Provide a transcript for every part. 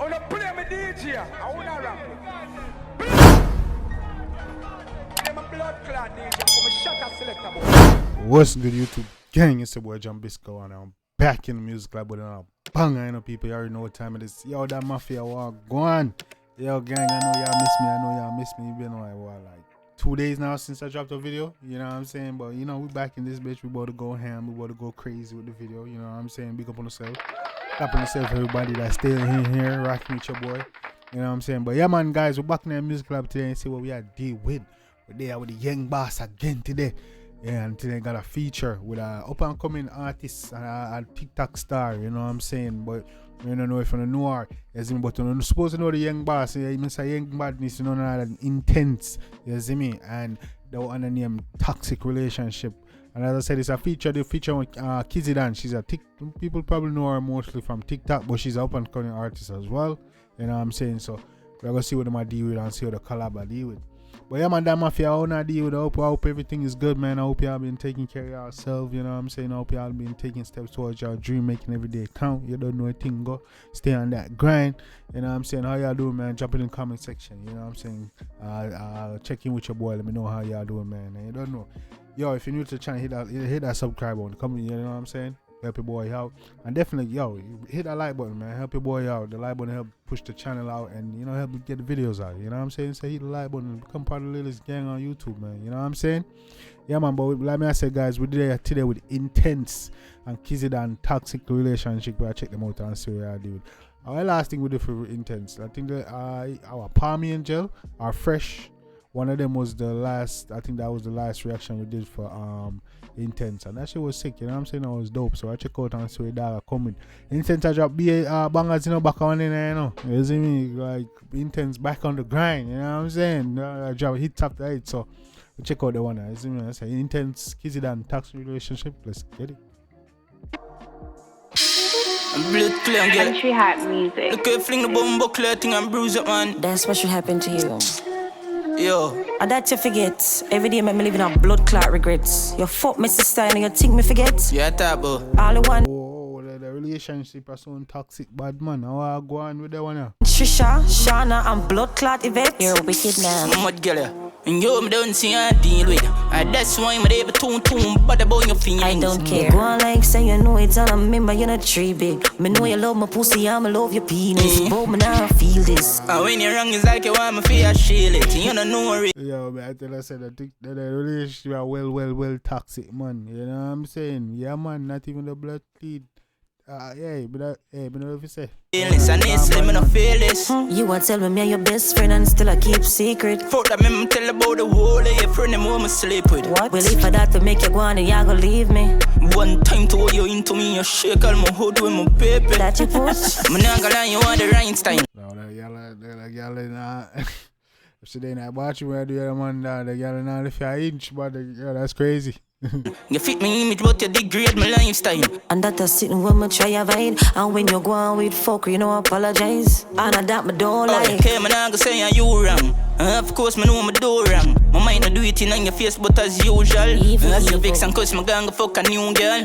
wanna play my DJ. I wanna rap it. Play my blood clot DJ. I'm a shut selector boy. What's good, YouTube gang? It's the boy Jambisco, and I'm back in the music lab with a banger. You know, people, you already know what time it is. Yo, that mafia war gone. Yo, gang, I know y'all miss me. I know y'all miss me. It's been like 2 days now since I dropped a video. You know what I'm saying? But you know, we back in this bitch. We about to go ham. We about to go crazy with the video. You know what I'm saying? Big up on yourself. Clap on yourself, everybody that's still in here rocking with your boy. You know what I'm saying? But yeah, man, guys, we're back in the music lab today and see what we are deal with. We're there with the young boss again today. Yeah, and today got a feature with a up and coming artist and a TikTok star, you know what I'm saying? But we don't know if you know her, you see me, but you're supposed to know the young boss, yeah, you say young badness, you know, than Intence, you see me, and the one name Toxic Relationship. And as I said, it's a feature, the feature with Kizzy. She's a people probably know her mostly from TikTok, but she's an up and coming artist as well, you know what I'm saying? So we're gonna see what them I deal with and see what the collab I deal with. But yeah, man, that mafia, I wanna deal with. I hope everything is good, man. I hope y'all been taking care of yourself, you know what I'm saying? I hope y'all been taking steps towards your dream, making every day count. You don't know a thing, go stay on that grind, you know what I'm saying? How y'all doing, man? Drop it in the comment section, you know what I'm saying? Check in with your boy, let me know how y'all doing, man. And you don't know, yo, if you're new to the channel, hit that subscribe button, come in, you know what I'm saying? Help your boy out, and definitely, yo, hit that like button, man. Help your boy out. The like button help push the channel out, and you know, help get the videos out. You know what I'm saying? So hit the like button, become part of the littest gang on YouTube, man. You know what I'm saying? Yeah, man. But like me, I said, guys, we're there today with Intence and Kizzy and Toxic Relationship. Where I check them out and see what I do. Our last thing we did for Intence, I think that our Palm Angel, our Fresh. One of them was the last, I think that was the last reaction we did for Intence, and that shit was sick, you know what I'm saying? That was dope. So I check out and see that coming. Intence I drop bangers, you know, back on in there, you know. You see me? Like Intence back on the grind, you know what I'm saying? I drop hits after hit, so we check out the one. You see me? I say Intence, Kizzy and Toxic Relationship. Let's get it. Blood clear and get Country hot music. look at fling the bumbo clear thing and bruise it, man. That's what should happen to you. Yo, And that you forget. Every day make me living on blood clot regrets. You fuck my sister and you think me forget. yeah, tabo. All the one Oh, the relationship is so toxic, bad man. How I go on with that one now? Trisha, Shauna and blood clot Yvette. You're a wicked man. Mad girl, and yo, me don't see I deal with. And that's why I'm able to but about your feelings. I don't care. Go on like say you know it's all I remember you're not tree big. Me know you love my pussy, I'ma love your penis. But me now feel this. And when you're wrong, it's like you want me feel shield it. You don't know it. Yo, man, I tell you, said that the relationship are well toxic, man. You know what I'm saying? Yeah, man, not even the blood bleed. Yeah, but know if you say. Feelings, and it's let me not feel this. You want tell me I'm your best friend and still I keep secret. Fuck that, me tell about the whole of your friend and who I sleep with. What? Well, if I that to make you go on and you gonna leave me. One time to hold you into me, you shake all my hood with my paper. That you push. Me not gonna lie, you want the Rhinestone. No, that girl in if she didn't watch you where the other man the girl in if you inch, but that's crazy. You fit me image, but you degrade my lifestyle. And that is sitting when me try avoid. And when you go on with fuck, you know apologize. And that me don't like. Okay, me not gonna say you wrong. Of course, me know me do wrong. My mind not do it in on your face, but as usual. As you vex and cuss, me gonna fuck a new girl.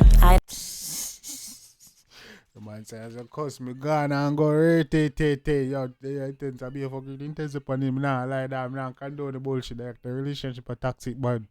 The man says, of course, me gone and go rate yo, Intence I be a fucking intense upon him now, like that, I'm not condone the bullshit, like the relationship a toxic, but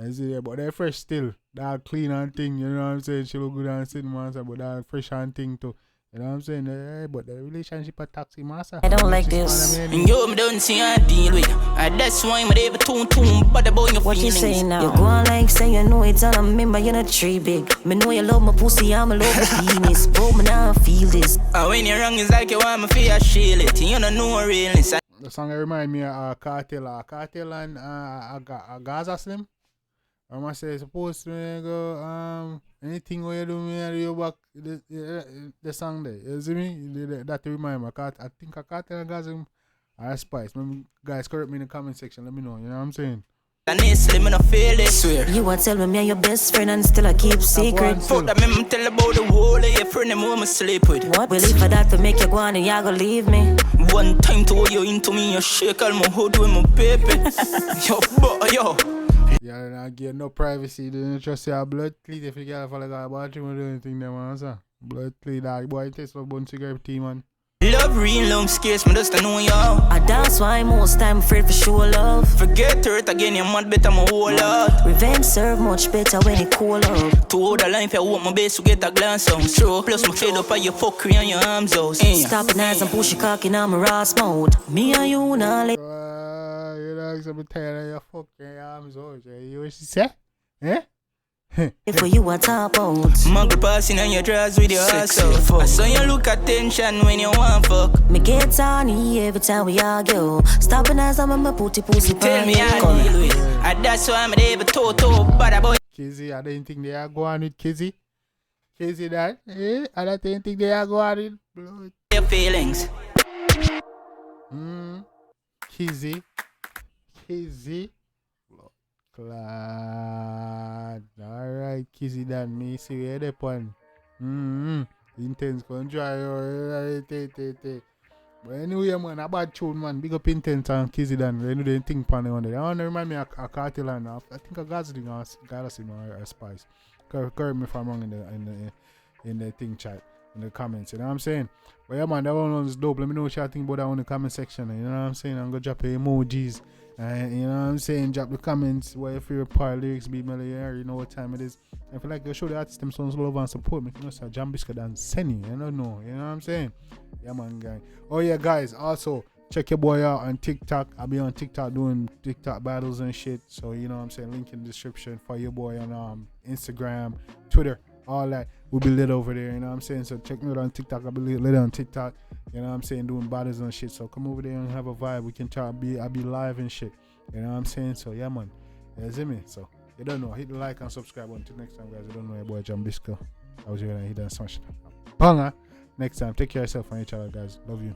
you see, but they're fresh still, they're clean and thing, you know what I'm saying, she look good and sitting, man, but they're fresh and thing too. You know what I'm saying? But the relationship a toxic, master. I don't like this. And yo, me don't see I deal with. And that's why I'm able to but about your What feelings. you say now? You go on like say you know it's all I remember you're not tree big. Me know you love my pussy, I'ma love your penis. But me now feel this. And when you're wrong, it's like you want me feel shield it. You don't know realness. The song remind me of Cartel and Gaza Slim. I must say, supposed to go, anything where you do me and you back the song there. You see me? That remind me. I think I Cartel and Gaza are Spice. Guys, correct me in the comment section. Let me know. You know what I'm saying? And it's let me not feel it. Swear. You want tell me I'm your best friend and still I keep secret. Fuck that, me tell about the whole of your friend and who I sleep with. What? Well, if I that to make you go on and you gonna leave me. One time to hold you into me, you shake all my hood with my paper. yo. Yeah, I get no privacy. They don't trust your blood clean if you get a follow the bathroom or do anything there, man. Blood clean, that boy takes a bunch of cigarette tea, man. Love real, love scarce, me just to know you. And that's why most time afraid for show love. Forget hurt again, you mad better my whole lot. Revenge serve much better when it cool up. To hold the life, I want my best to get a glance on. True. Plus my fed up, you fuckery on your arms out. Stop it nice and push your cock in my Ross mode. Me and you now let. You know, I'm tired of your fucking arms out. You what she say? Eh? For you a top out. Muggle passing on your drawers with your ass out. I saw you look attention when you want fuck. Me get honey every time we argue. Stopping as I'm a pussy pussy. Tell me how to deal with. And that's why I'm there toto. Bad boy. Kizzy, I don't think they are going with Kizzy. Kizzy that? Eh? I don't think they are going with blood. Your feelings. Kizzy. Kizzy. Clad. Alright, Kizzy done. Me see where they point. Intence control. But anyway, man, a bad tune, man. Big up Intence and Kizzy done. They know they think pan on there. I want to remind me of a cartel and I think a Gazling or Galaxy or Spice. Correct me if I'm wrong in the thing chat, in the comments. You know what I'm saying? But yeah, man, that one was dope. Let me know what you think about that one in the comment section. You know what I'm saying? I'm gonna drop emojis. You know what I'm saying? Drop the comments where your favorite part lyrics be melody. You know what time it is. And if you like to show the artist them songs love and support me, you know, so Jambisco done send you. You don't know. You know what I'm saying? Yeah, man, guys. Oh yeah, guys. Also, check your boy out on TikTok. I'll be on TikTok doing TikTok battles and shit. So you know what I'm saying? Link in the description for your boy on Instagram, Twitter, all that. We'll be lit over there. You know what I'm saying? So check me out on TikTok. I'll be lit on TikTok. You know what I'm saying? Doing battles and shit. So come over there and have a vibe. We can try. I'll be live and shit. You know what I'm saying? So yeah, man. You see me? So you don't know. Hit the like and subscribe. Until next time, guys. You don't know your boy Jambisco. I was here and he done smash it. Banger. Next time. Take care of yourself and each other, guys. Love you.